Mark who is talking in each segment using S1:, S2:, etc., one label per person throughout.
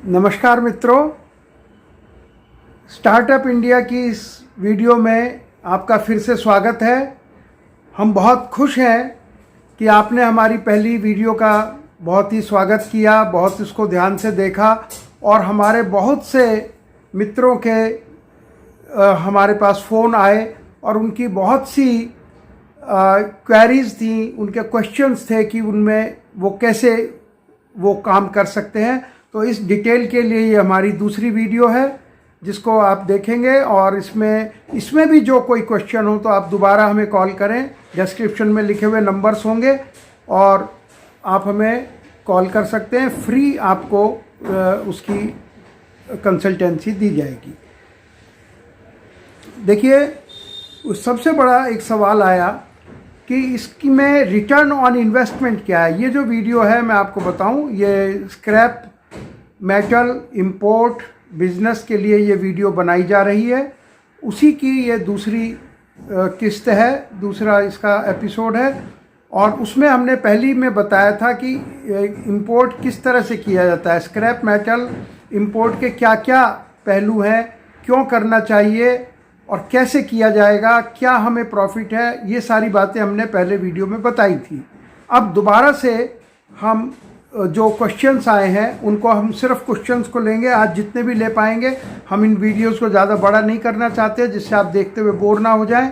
S1: नमस्कार मित्रों, startup India की इस वीडियो में आपका फिर से स्वागत है। हम बहुत खुश हैं कि आपने हमारी पहली वीडियो का बहुत ही स्वागत किया, बहुत इसको ध्यान से देखा और हमारे बहुत से मित्रों के हमारे पास फ़ोन आए और उनकी बहुत सी क्वेरीज़ थी, उनके क्वेश्चंस थे कि उनमें वो कैसे वो काम कर सकते हैं। तो इस डिटेल के लिए ये हमारी दूसरी वीडियो है जिसको आप देखेंगे और इसमें भी जो कोई क्वेश्चन हो तो आप दोबारा हमें कॉल करें। डिस्क्रिप्शन में लिखे हुए नंबर्स होंगे और आप हमें कॉल कर सकते हैं। फ्री आपको उसकी कंसल्टेंसी दी जाएगी। देखिए, सबसे बड़ा एक सवाल आया कि इसकी में रिटर्न ऑन इन्वेस्टमेंट क्या है। ये जो वीडियो है मैं आपको बताऊं, ये स्क्रैप मेटल इंपोर्ट बिजनेस के लिए ये वीडियो बनाई जा रही है। उसी की ये दूसरी किस्त है, दूसरा इसका एपिसोड है। और उसमें हमने पहली में बताया था कि इंपोर्ट किस तरह से किया जाता है, स्क्रैप मेटल इंपोर्ट के क्या क्या पहलू हैं, क्यों करना चाहिए और कैसे किया जाएगा, क्या हमें प्रॉफिट है, ये सारी बातें हमने पहले वीडियो में बताई थी। अब दोबारा से हम जो क्वेश्चंस आए हैं उनको हम सिर्फ क्वेश्चंस को लेंगे। आज जितने भी ले पाएंगे, हम इन वीडियोस को ज़्यादा बड़ा नहीं करना चाहते जिससे आप देखते हुए बोर ना हो जाएं।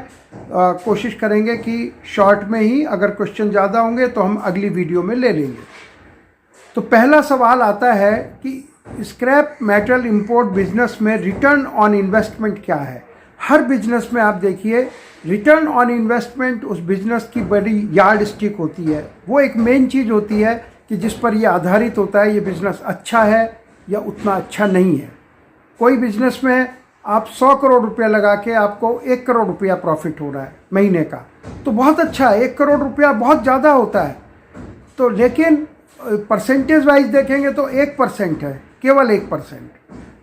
S1: कोशिश करेंगे कि शॉर्ट में ही, अगर क्वेश्चन ज़्यादा होंगे तो हम अगली वीडियो में ले लेंगे। तो पहला सवाल आता है कि स्क्रैप मेटल इंपोर्ट बिजनेस में रिटर्न ऑन इन्वेस्टमेंट क्या है। हर बिजनेस में आप देखिए, रिटर्न ऑन इन्वेस्टमेंट उस बिजनेस की बड़ी यार्ड स्टिक होती है। वो एक मेन चीज़ होती है कि जिस पर ये आधारित होता है ये बिज़नेस अच्छा है या उतना अच्छा नहीं है। कोई बिज़नेस में आप 100 करोड़ रुपया लगा के आपको 1 करोड़ रुपया प्रॉफिट हो रहा है महीने का, तो बहुत अच्छा है। 1 करोड़ रुपया बहुत ज़्यादा होता है। तो लेकिन परसेंटेज वाइज देखेंगे तो 1% है, केवल 1%।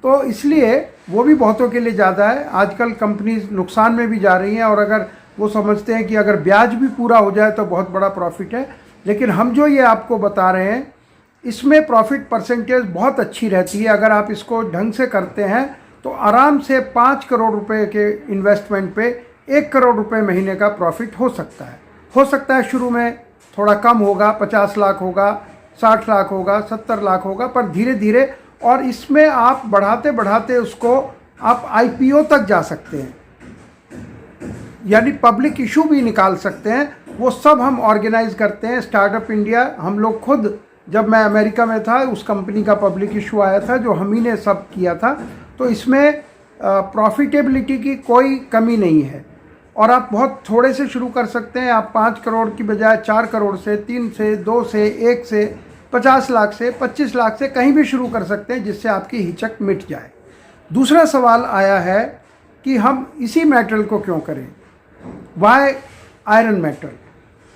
S1: तो इसलिए वो भी बहुतों के लिए ज़्यादा है। आजकल कंपनीज नुकसान में भी जा रही हैं और अगर वो समझते हैं कि अगर ब्याज भी पूरा हो जाए तो बहुत बड़ा प्रॉफिट है। लेकिन हम जो ये आपको बता रहे हैं इसमें प्रॉफिट परसेंटेज बहुत अच्छी रहती है। अगर आप इसको ढंग से करते हैं तो आराम से 5 करोड़ रुपए के इन्वेस्टमेंट पे 1 करोड़ रुपए महीने का प्रॉफिट हो सकता है। शुरू में थोड़ा कम होगा, 50 लाख होगा, 60 लाख होगा, 70 लाख होगा, पर धीरे धीरे, और इसमें आप बढ़ाते बढ़ाते उसको आप IPO तक जा सकते हैं, यानी पब्लिक इशू भी निकाल सकते हैं। वो सब हम ऑर्गेनाइज करते हैं। स्टार्टअप इंडिया, हम लोग खुद, जब मैं अमेरिका में था उस कंपनी का पब्लिक इशू आया था जो हम ही ने सब किया था। तो इसमें प्रॉफिटेबिलिटी की कोई कमी नहीं है और आप बहुत थोड़े से शुरू कर सकते हैं। आप 5 करोड़ की बजाय 4 करोड़ से, 3 से, 2 से, 1 से, 50 लाख से, 25 लाख से कहीं भी शुरू कर सकते हैं जिससे आपकी हिचक मिट जाए। दूसरा सवाल आया है कि हम इसी मेटल को क्यों करें, वाई आयरन मेटल।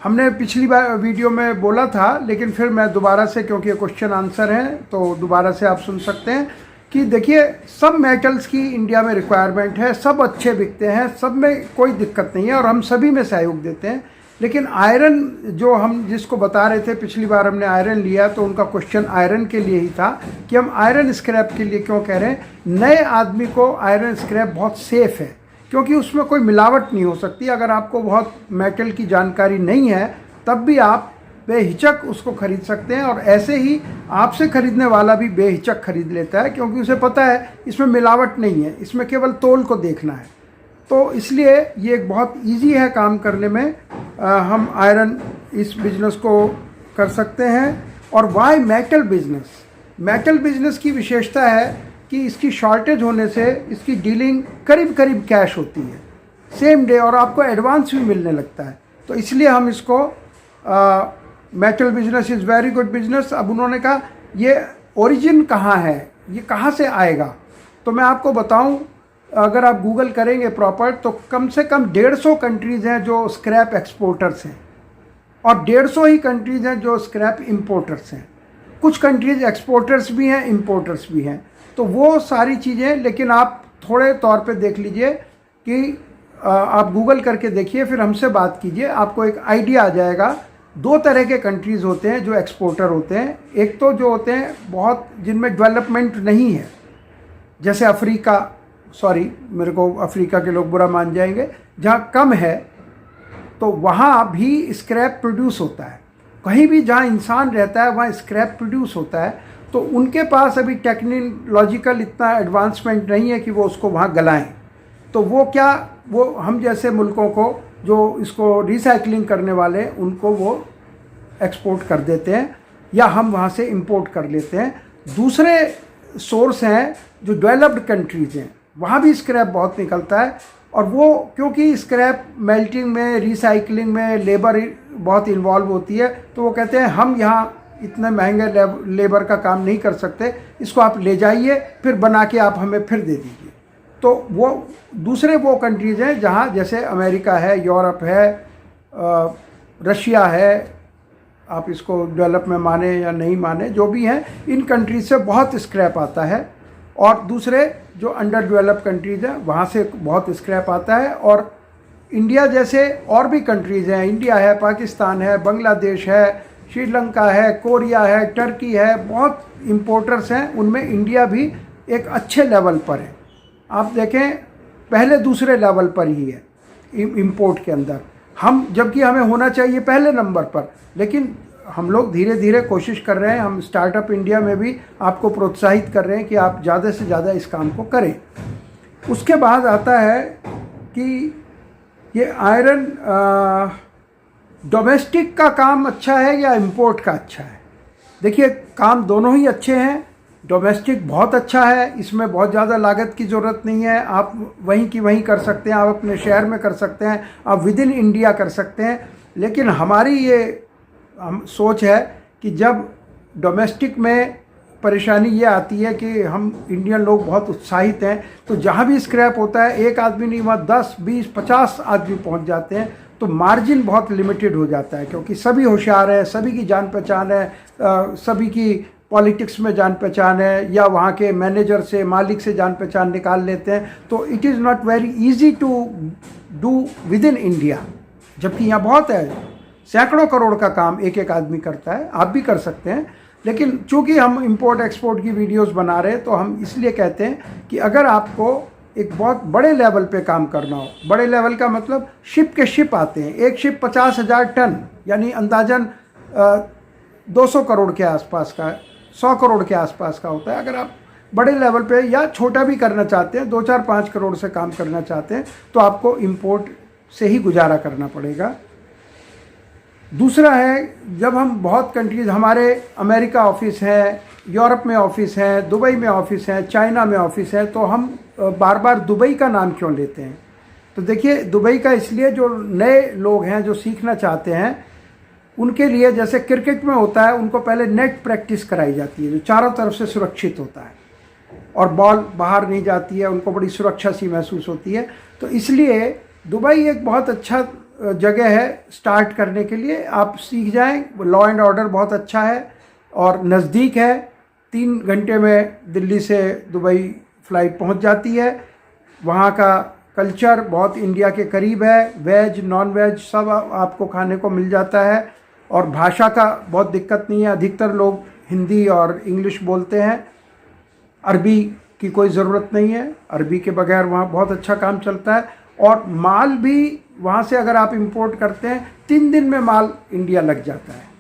S1: हमने पिछली बार वीडियो में बोला था, लेकिन फिर मैं दोबारा से, क्योंकि ये क्वेश्चन आंसर हैं तो दोबारा से आप सुन सकते हैं कि देखिए, सब मेटल्स की इंडिया में रिक्वायरमेंट है, सब अच्छे बिकते हैं, सब में कोई दिक्कत नहीं है और हम सभी में सहयोग देते हैं। लेकिन आयरन, जो हम जिसको बता रहे थे पिछली बार हमने आयरन लिया, तो उनका क्वेश्चन आयरन के लिए ही था कि हम आयरन स्क्रैप के लिए क्यों कह रहे हैं। नए आदमी को आयरन स्क्रैप बहुत सेफ़ है क्योंकि उसमें कोई मिलावट नहीं हो सकती। अगर आपको बहुत मेटल की जानकारी नहीं है तब भी आप बेहिचक उसको खरीद सकते हैं और ऐसे ही आपसे खरीदने वाला भी बेहिचक खरीद लेता है क्योंकि उसे पता है इसमें मिलावट नहीं है, इसमें केवल तोल को देखना है। तो इसलिए ये एक बहुत इजी है काम करने में। हम आयरन इस बिज़नेस को कर सकते हैं। और why metal business, metal business की विशेषता है कि इसकी शॉर्टेज होने से इसकी डीलिंग करीब करीब कैश होती है, सेम डे, और आपको एडवांस भी मिलने लगता है। तो इसलिए हम इसको metal business is very good business. अब उन्होंने कहा ये ओरिजिन कहाँ है, ये कहाँ से आएगा, तो मैं आपको बताऊं, अगर आप गूगल करेंगे प्रॉपर तो कम से कम 150 कंट्रीज़ हैं जो स्क्रैप एक्सपोर्टर्स हैं और 150 ही कंट्रीज़ हैं जो स्क्रैप इंपोर्टर्स हैं। कुछ कंट्रीज़ एक्सपोर्टर्स भी हैं, इंपोर्टर्स भी हैं। तो वो सारी चीज़ें, लेकिन आप थोड़े तौर पे देख लीजिए कि आप गूगल करके देखिए, फिर हमसे बात कीजिए, आपको एक आइडिया आ जाएगा दो तरह के कंट्रीज़ होते हैं जो एक्सपोर्टर होते हैं। एक तो जो होते हैं बहुत जिनमें डेवलपमेंट नहीं है, जैसे अफ्रीका, सॉरी मेरे को अफ्रीका के लोग बुरा मान जाएंगे, जहाँ कम है तो वहाँ भी स्क्रैप प्रोड्यूस होता है। कहीं भी जहाँ इंसान रहता है वहाँ स्क्रैप प्रोड्यूस होता है, तो उनके पास अभी टेक्नोलॉजिकल इतना एडवांसमेंट नहीं है कि वो उसको वहाँ गलाएं। तो वो हम जैसे मुल्कों को जो इसको रिसाइकलिंग करने वाले उनको वो एक्सपोर्ट कर देते हैं या हम वहाँ से इंपोर्ट कर लेते हैं। दूसरे सोर्स हैं जो डेवलप्ड कंट्रीज़ हैं, वहाँ भी स्क्रैप बहुत निकलता है, और वो क्योंकि स्क्रैप मेल्टिंग में, रिसाइकलिंग में लेबर बहुत इन्वॉल्व होती है, तो वो कहते हैं हम यहाँ इतने महंगे लेबर का काम नहीं कर सकते, इसको आप ले जाइए फिर बना के आप हमें फिर दे दीजिए। तो वो दूसरे वो कंट्रीज़ हैं जहाँ जैसे अमेरिका है, यूरोप है, रशिया है, आप इसको डेवलप में माने या नहीं माने, जो भी हैं, इन कंट्रीज से बहुत स्क्रैप आता है। और दूसरे जो अंडर डेवलप कंट्रीज़ हैं वहाँ से बहुत स्क्रैप आता है। और इंडिया जैसे और भी कंट्रीज़ हैं, इंडिया है, पाकिस्तान है, बांग्लादेश है, श्रीलंका है, कोरिया है, टर्की है, बहुत इम्पोर्टर्स हैं, उनमें इंडिया भी एक अच्छे लेवल पर है। आप देखें पहले दूसरे लेवल पर ही है इंपोर्ट के अंदर, हम जबकि हमें होना चाहिए पहले नंबर पर, लेकिन हम लोग धीरे धीरे कोशिश कर रहे हैं। हम स्टार्टअप इंडिया में भी आपको प्रोत्साहित कर रहे हैं कि आप ज़्यादा से ज़्यादा इस काम को करें। उसके बाद आता है कि ये आयरन डोमेस्टिक का काम अच्छा है या इंपोर्ट का अच्छा है। देखिए काम दोनों ही अच्छे हैं। डोमेस्टिक बहुत अच्छा है, इसमें बहुत ज़्यादा लागत की ज़रूरत नहीं है, आप वहीं की वहीं कर सकते हैं, आप अपने शहर में कर सकते हैं, आप विद इन इंडिया कर सकते हैं। लेकिन हमारी ये सोच है कि जब डोमेस्टिक में परेशानी ये आती है कि हम इंडियन लोग बहुत उत्साहित हैं, तो जहाँ भी स्क्रैप होता है एक आदमी नहीं, वहाँ 10, 20, 50 आदमी पहुँच जाते हैं, तो मार्जिन बहुत लिमिटेड हो जाता है, क्योंकि सभी होशियार हैं, सभी की जान पहचान है, सभी की पॉलिटिक्स में जान पहचान है, या वहाँ के मैनेजर से, मालिक से जान पहचान निकाल लेते हैं। तो it is not very easy to do with in India, जबकि यहाँ बहुत है, सैकड़ों करोड़ का काम एक एक आदमी करता है, आप भी कर सकते हैं। लेकिन चूंकि हम इंपोर्ट एक्सपोर्ट की वीडियोस बना रहे हैं, तो हम इसलिए कहते हैं कि अगर आपको एक बहुत बड़े लेवल पे काम करना हो, बड़े लेवल का मतलब शिप के शिप आते हैं, एक शिप 50,000 टन यानी अंदाजन 200 करोड़ के आसपास का, 100 करोड़ के आसपास का होता है। अगर आप बड़े लेवल पे या छोटा भी करना चाहते हैं, 2, 4, 5 करोड़ से काम करना चाहते हैं, तो आपको इंपोर्ट से ही गुजारा करना पड़ेगा। दूसरा है, जब हम बहुत कंट्रीज़, हमारे अमेरिका ऑफिस है, यूरोप में ऑफिस है, दुबई में ऑफिस है, चाइना में ऑफिस है, तो हम बार बार दुबई का नाम क्यों लेते हैं? तो देखिए दुबई का इसलिए, जो नए लोग हैं जो सीखना चाहते हैं उनके लिए, जैसे क्रिकेट में होता है, उनको पहले नेट प्रैक्टिस कराई जाती है जो चारों तरफ से सुरक्षित होता है और बॉल बाहर नहीं जाती है, उनको बड़ी सुरक्षा सी महसूस होती है। तो इसलिए दुबई एक बहुत अच्छा जगह है स्टार्ट करने के लिए, आप सीख जाएं। लॉ एंड ऑर्डर बहुत अच्छा है और नज़दीक है, 3 घंटे में दिल्ली से दुबई फ़्लाइट पहुंच जाती है। वहाँ का कल्चर बहुत इंडिया के करीब है, वेज नॉन वेज सब आपको खाने को मिल जाता है, और भाषा का बहुत दिक्कत नहीं है, अधिकतर लोग हिंदी और इंग्लिश बोलते हैं, अरबी की कोई ज़रूरत नहीं है, अरबी के बगैर वहाँ बहुत अच्छा काम चलता है। और माल भी वहाँ से अगर आप इंपोर्ट करते हैं, 3 दिन में माल इंडिया लग जाता है।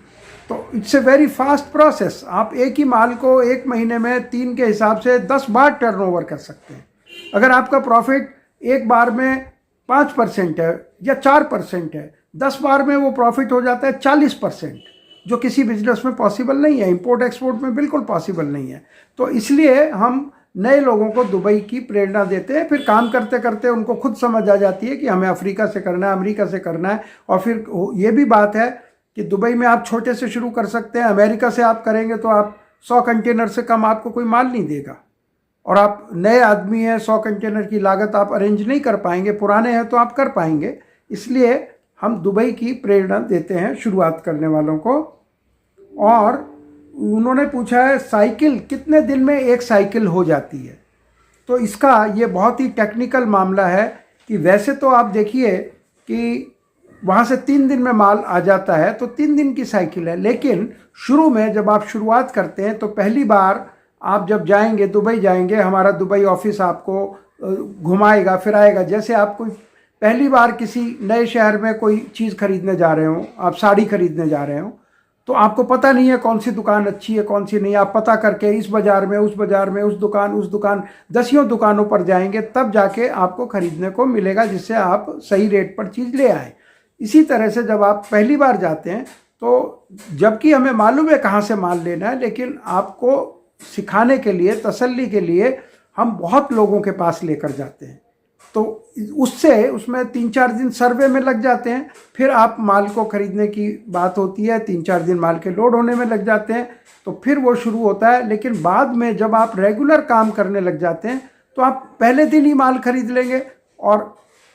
S1: तो it's a very fast process, आप एक ही माल को 1 महीने में 3 के हिसाब से 10 बार टर्नओवर कर सकते हैं। अगर आपका प्रॉफिट एक बार में 5% है या 4% है, 10 बार में वो प्रॉफिट हो जाता है 40%, जो किसी बिजनेस में पॉसिबल नहीं है, इंपोर्ट एक्सपोर्ट में बिल्कुल पॉसिबल नहीं है। तो इसलिए हम नए लोगों को दुबई की प्रेरणा देते हैं, फिर काम करते करते उनको खुद समझ आ जाती है कि हमें अफ्रीका से करना है, अमेरिका से करना है। और फिर ये भी बात है कि दुबई में आप छोटे से शुरू कर सकते हैं, अमेरिका से आप करेंगे तो आप 100 कंटेनर से कम आपको कोई माल नहीं देगा, और आप नए आदमी हैं, 100 कंटेनर की लागत आप अरेंज नहीं कर पाएंगे, पुराने हैं तो आप कर पाएंगे। इसलिए हम दुबई की प्रेरणा देते हैं शुरुआत करने वालों को। और उन्होंने पूछा है साइकिल कितने दिन में एक साइकिल हो जाती है। तो इसका ये बहुत ही टेक्निकल मामला है कि वैसे तो आप देखिए कि वहाँ से 3 दिन में माल आ जाता है, तो 3 दिन की साइकिल है। लेकिन शुरू में जब आप शुरुआत करते हैं तो पहली बार आप जब जाएंगे, दुबई जाएंगे, हमारा दुबई ऑफिस आपको घुमाएगा फिराएगा। जैसे आप कोई पहली बार किसी नए शहर में कोई चीज़ खरीदने जा रहे हो, आप साड़ी खरीदने जा रहे हो, तो आपको पता नहीं है कौन सी दुकान अच्छी है कौन सी नहीं। आप पता करके इस बाज़ार में उस बाज़ार में उस दुकान दसियों दुकानों पर जाएंगे, तब जाके आपको खरीदने को मिलेगा जिससे आप सही रेट पर चीज़ ले आए। इसी तरह से जब आप पहली बार जाते हैं तो जबकि हमें मालूम है कहाँ से माल लेना है, लेकिन आपको सिखाने के लिए, तसल्ली के लिए हम बहुत लोगों के पास लेकर जाते हैं। तो उसमें 3-4 दिन सर्वे में लग जाते हैं। फिर आप माल को खरीदने की बात होती है, 3-4 दिन माल के लोड होने में लग जाते हैं, तो फिर वो शुरू होता है। लेकिन बाद में जब आप रेगुलर काम करने लग जाते हैं तो आप पहले दिन ही माल खरीद लेंगे और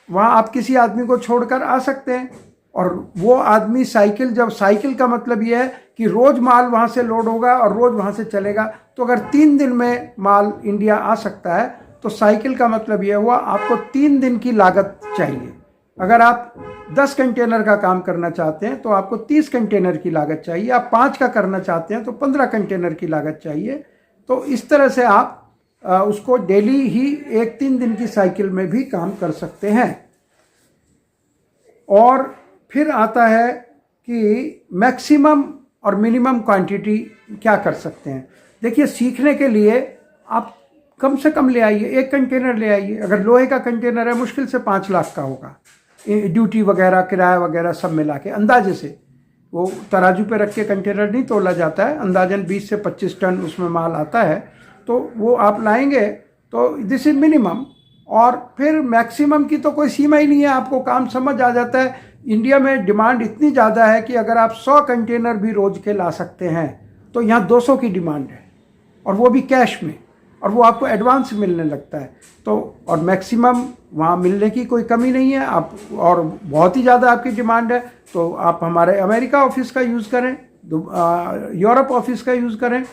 S1: वहाँ आप किसी आदमी को छोड़कर आ सकते हैं। और वो आदमी साइकिल का मतलब ये है कि रोज़ माल वहाँ से लोड होगा और रोज़ वहाँ से चलेगा। तो अगर 3 दिन में माल इंडिया आ सकता है तो साइकिल का मतलब ये हुआ आपको 3 दिन की लागत चाहिए। अगर आप 10 कंटेनर का काम करना चाहते हैं तो आपको 30 कंटेनर की लागत चाहिए। आप 5 का करना चाहते हैं तो 15 कंटेनर की लागत चाहिए। तो इस तरह से आप उसको डेली ही 1-3 दिन की साइकिल में भी काम कर सकते हैं। और फिर आता है कि मैक्सिमम और मिनिमम क्वांटिटी क्या कर सकते हैं। देखिए, सीखने के लिए आप कम से कम ले आइए, 1 कंटेनर ले आइए। अगर लोहे का कंटेनर है मुश्किल से 5 लाख का होगा, ड्यूटी वगैरह किराया वगैरह सब मिला के अंदाजे से। वो तराजू पे रख के कंटेनर नहीं तोला जाता है, अंदाजन 20 से 25 टन उसमें माल आता है। तो वो आप लाएंगे तो दिस इज मिनिमम। और फिर मैक्सिमम की तो कोई सीमा ही नहीं है, आपको काम समझ आ जाता है। इंडिया में डिमांड इतनी ज़्यादा है कि अगर आप 100 कंटेनर भी रोज़ के ला सकते हैं तो यहाँ 200 की डिमांड है, और वो भी कैश में, और वो आपको एडवांस मिलने लगता है। तो और मैक्सिमम वहाँ मिलने की कोई कमी नहीं है। आप और बहुत ही ज़्यादा आपकी डिमांड है तो आप हमारे अमेरिका ऑफिस का यूज़ करें, यूरोप ऑफिस का यूज़ करें।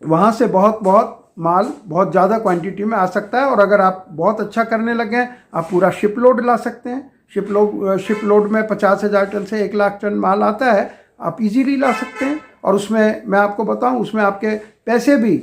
S1: वहाँ से बहुत माल बहुत ज़्यादा क्वांटिटी में आ सकता है। और अगर आप बहुत अच्छा करने लगे हैं, आप पूरा शिप लोड ला सकते हैं। शिप लोड में 50,000 टन से 1 लाख टन माल आता है, आप इजीली ला सकते हैं। और उसमें मैं आपको बताऊं, उसमें आपके पैसे भी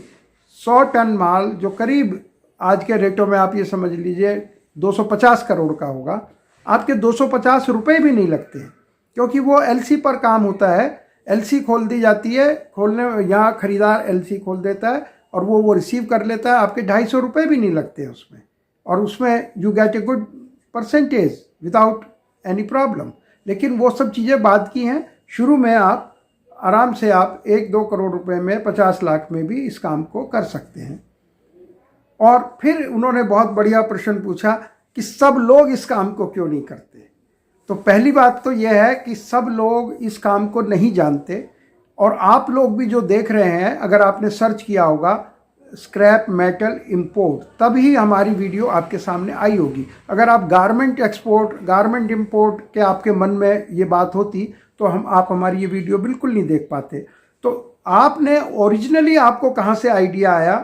S1: 100 टन माल जो करीब आज के रेटों में आप ये समझ लीजिए 250 करोड़ का होगा, आपके 250 रुपये भी नहीं लगते हैं, क्योंकि वो एलसी पर काम होता है। एलसी खोल दी जाती है, यहाँ खरीदार एलसी खोल देता है और वो रिसीव कर लेता है। आपके 250 रुपये भी नहीं लगते हैं उसमें, और उसमें you get a good percentage without any problem. लेकिन वो सब चीज़ें बाद की हैं। शुरू में आप आराम से आप 1-2 करोड़ रुपए में 50 लाख में भी इस काम को कर सकते हैं। और फिर उन्होंने बहुत बढ़िया प्रश्न पूछा कि सब लोग इस काम को क्यों नहीं करते। तो पहली बात तो यह है कि सब लोग इस काम को नहीं जानते। और आप लोग भी जो देख रहे हैं, अगर आपने सर्च किया होगा स्क्रैप मेटल इंपोर्ट, तभी हमारी वीडियो आपके सामने आई होगी। अगर आप गारमेंट एक्सपोर्ट, गारमेंट इंपोर्ट के आपके मन में ये बात होती तो आप हमारी ये वीडियो बिल्कुल नहीं देख पाते। तो आपने ओरिजिनली आपको कहाँ से आइडिया आया,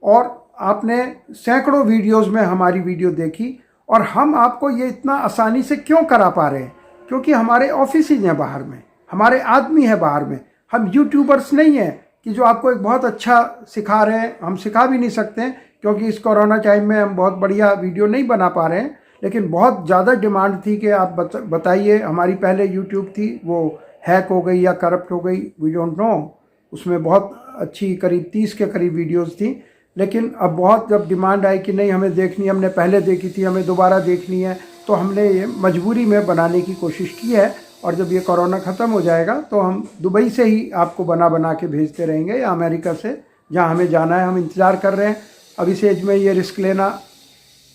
S1: और आपने सैकड़ों वीडियोस में हमारी वीडियो देखी, और हम आपको ये इतना आसानी से क्यों करा पा रहे हैं, क्योंकि हमारे ऑफिसेज हैं बाहर में, हमारे आदमी हैं बाहर में। हम यूट्यूबर्स नहीं हैं कि जो आपको एक बहुत अच्छा सिखा रहे हैं। हम सिखा भी नहीं सकते हैं क्योंकि इस कोरोना टाइम में हम बहुत बढ़िया वीडियो नहीं बना पा रहे हैं। लेकिन बहुत ज़्यादा डिमांड थी कि आप बताइए। हमारी पहले यूट्यूब थी, वो हैक हो गई या करप्ट हो गई, वी डोंट नो। उसमें बहुत अच्छी करीब 30 के करीब वीडियोस थी। लेकिन अब बहुत जब डिमांड आई कि नहीं हमें देखनी, हमने पहले देखी थी, हमें दोबारा देखनी है, तो हमने ये मजबूरी में बनाने की कोशिश की है। और जब ये कोरोना ख़त्म हो जाएगा तो हम दुबई से ही आपको बना के भेजते रहेंगे, या अमेरिका से, जहाँ हमें जाना है। हम इंतज़ार कर रहे हैं। अब इस एज में ये रिस्क लेना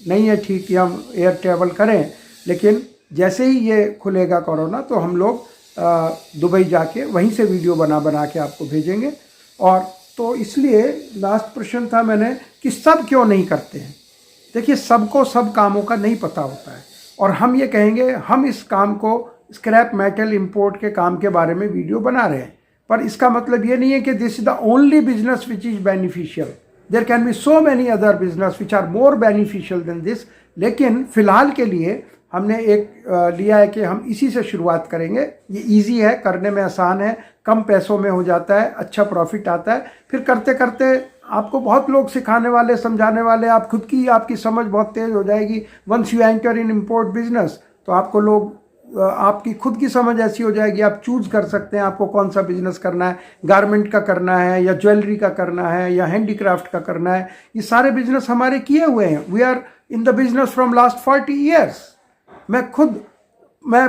S1: नहीं है ठीक कि हम एयर ट्रैवल करें। लेकिन जैसे ही ये खुलेगा कोरोना तो हम लोग दुबई जाके वहीं से वीडियो बना के आपको भेजेंगे। और तो इसलिए लास्ट प्रश्न था मैंने कि सब क्यों नहीं करते हैं। देखिए, सबको सब कामों का नहीं पता होता है। और हम ये कहेंगे, हम इस काम को स्क्रैप मेटल इंपोर्ट के काम के बारे में वीडियो बना रहे हैं, पर इसका मतलब ये नहीं है कि this is the only business which is beneficial. There can be so many other business which are more beneficial than this. लेकिन फ़िलहाल के लिए हमने एक लिया है कि हम इसी से शुरुआत करेंगे। ये इजी है, करने में आसान है, कम पैसों में हो जाता है, अच्छा प्रॉफिट आता है। फिर करते करते आपको बहुत लोग सिखाने वाले, समझाने वाले, आप खुद की आपकी समझ बहुत तेज़ हो जाएगी। Once you enter in import business तो आपको लोग, आपकी खुद की समझ ऐसी हो जाएगी, आप चूज़ कर सकते हैं आपको कौन सा बिजनेस करना है, गारमेंट का करना है या ज्वेलरी का करना है या हैंडीक्राफ्ट का करना है। ये सारे बिजनेस हमारे किए हुए हैं। We are in the business from last 40 years. मैं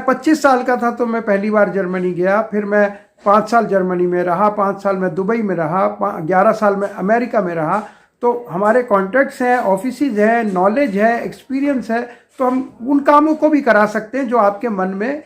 S1: 25 साल का था तो मैं पहली बार जर्मनी गया, फिर मैं 5 साल जर्मनी में रहा, 5 साल मैं दुबई में रहा, 11 साल में अमेरिका में रहा। तो हमारे कॉन्टैक्ट्स हैं, ऑफिसेज हैं, नॉलेज है, एक्सपीरियंस है, तो हम उन कामों को भी करा सकते हैं जो आपके मन में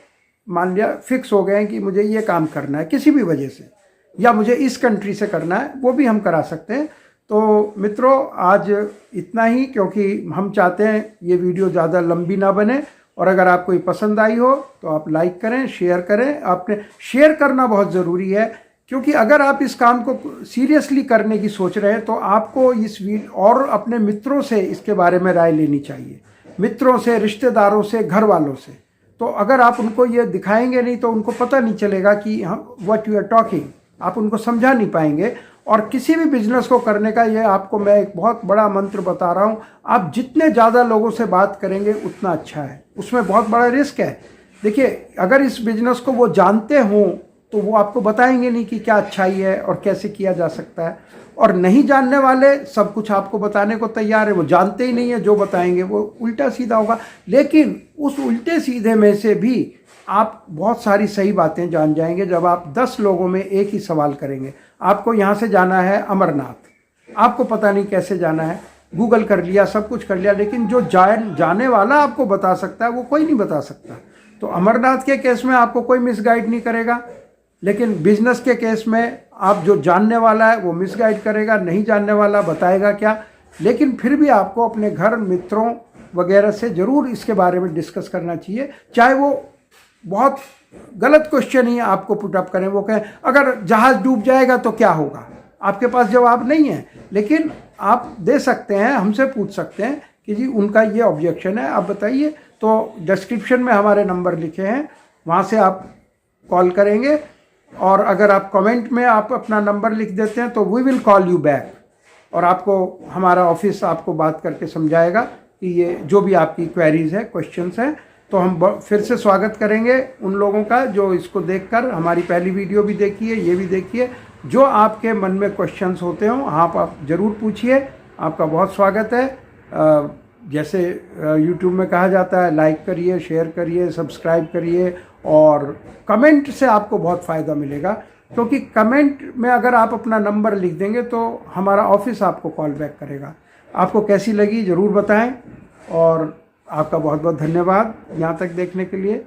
S1: मान लिया फिक्स हो गए हैं कि मुझे ये काम करना है किसी भी वजह से, या मुझे इस कंट्री से करना है, वो भी हम करा सकते हैं। तो मित्रों, आज इतना ही, क्योंकि हम चाहते हैं ये वीडियो ज़्यादा लंबी ना बने। और अगर आपको ये पसंद आई हो तो आप लाइक करें, शेयर करें। आपने शेयर करना बहुत ज़रूरी है, क्योंकि अगर आप इस काम को सीरियसली करने की सोच रहे हैं तो आपको इस और अपने मित्रों से इसके बारे में राय लेनी चाहिए, मित्रों से, रिश्तेदारों से, घर वालों से। तो अगर आप उनको ये दिखाएंगे नहीं तो उनको पता नहीं चलेगा कि हम व्हाट यू आर टॉकिंग, आप उनको समझा नहीं पाएंगे। और किसी भी बिजनेस को करने का ये आपको मैं एक बहुत बड़ा मंत्र बता रहा हूँ, आप जितने ज़्यादा लोगों से बात करेंगे उतना अच्छा है। उसमें बहुत बड़ा रिस्क है। देखिए, अगर इस बिजनेस को वो जानते हों तो वो आपको बताएंगे नहीं कि क्या अच्छाई है और कैसे किया जा सकता है। और नहीं जानने वाले सब कुछ आपको बताने को तैयार है, वो जानते ही नहीं है, जो बताएंगे वो उल्टा सीधा होगा। लेकिन उस उल्टे सीधे में से भी आप बहुत सारी सही बातें जान जाएंगे जब आप 10 लोगों में एक ही सवाल करेंगे। आपको यहाँ से जाना है अमरनाथ, आपको पता नहीं कैसे जाना है, गूगल कर लिया, सब कुछ कर लिया, लेकिन जो जाने वाला आपको बता सकता है वो कोई नहीं बता सकता। तो अमरनाथ के केस में आपको कोई मिसगाइड नहीं करेगा, लेकिन बिजनेस के केस में आप जो जानने वाला है वो मिसगाइड करेगा, नहीं जानने वाला बताएगा क्या। लेकिन फिर भी आपको अपने घर, मित्रों वगैरह से ज़रूर इसके बारे में डिस्कस करना चाहिए, चाहे वो बहुत गलत क्वेश्चन ही आपको पुटअप करें। वो कहें अगर जहाज़ डूब जाएगा तो क्या होगा, आपके पास जवाब नहीं है, लेकिन आप दे सकते हैं, हमसे पूछ सकते हैं कि जी उनका ये ऑब्जेक्शन है, आप बताइए। तो डिस्क्रिप्शन में हमारे नंबर लिखे हैं, वहाँ से आप कॉल करेंगे। और अगर आप कमेंट में आप अपना नंबर लिख देते हैं तो we will call you back, और आपको हमारा ऑफिस आपको बात करके समझाएगा कि ये जो भी आपकी क्वेरीज है, क्वेश्चंस हैं। तो हम फिर से स्वागत करेंगे उन लोगों का जो इसको देखकर हमारी पहली वीडियो भी देखिए, ये भी देखिए। जो आपके मन में क्वेश्चंस होते हों आप ज़रूर पूछिए, आपका बहुत स्वागत है। जैसे यूट्यूब में कहा जाता है, लाइक करिए, शेयर करिए, सब्सक्राइब करिए, और कमेंट से आपको बहुत फ़ायदा मिलेगा। क्योंकि कमेंट में अगर आप अपना नंबर लिख देंगे तो हमारा ऑफिस आपको कॉल बैक करेगा। आपको कैसी लगी ज़रूर बताएं, और आपका बहुत बहुत धन्यवाद यहाँ तक देखने के लिए।